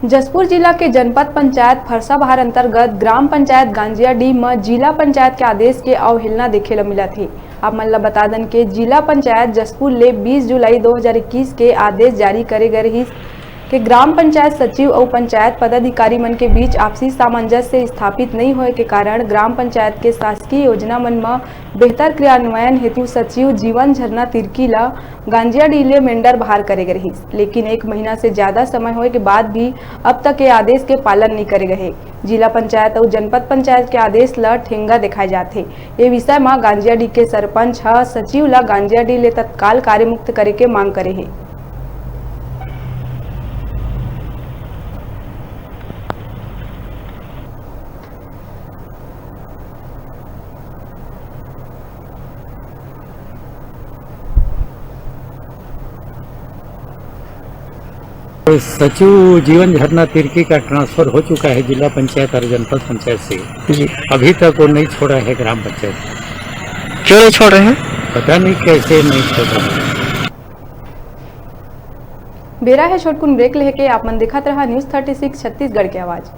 जसपुर जिला के जनपद पंचायत फरसाबहार अंतर्गत ग्राम पंचायत गांजियाडीह में जिला पंचायत के आदेश के अवहेलना देखे ला मिला थी। आप मन ला बता दन के जिला पंचायत जसपुर ले 20 जुलाई 2021 के आदेश जारी करे गए रही कि ग्राम पंचायत सचिव और पंचायत पदाधिकारी मन के बीच आपसी सामंजस्य स्थापित नहीं होए के कारण ग्राम पंचायत के शासकीय योजना मन में बेहतर क्रियान्वयन हेतु सचिव जीवन झरना तिर्की ला गांजियाडीह ले मेंढर बाहर करे गए रही। लेकिन 1 महीना से ज्यादा समय होए के बाद भी अब तक ये आदेश के पालन नहीं करे गए। जिला पंचायत और जनपद पंचायत के आदेश ला ठेंगा दिखाए जाते। ये विषय में गांजियाडीह के सरपंच सचिव ला गांजियाडीह ले तत्काल कार्यमुक्त करे के मांग करे है। सचिव जीवन झरना तिर्की का ट्रांसफर हो चुका है जिला पंचायत और जनपद पंचायत से जी। अभी तक वो नहीं छोड़ा है ग्राम पंचायत। क्यों नहीं छोड़ रहे हैं? पता नहीं कैसे नहीं छोड़ रहे हैं। बेरा है छोटकुन ब्रेक लेके आप मन दिखाते रहा न्यूज़ 36 छत्तीसगढ़ की आवाज।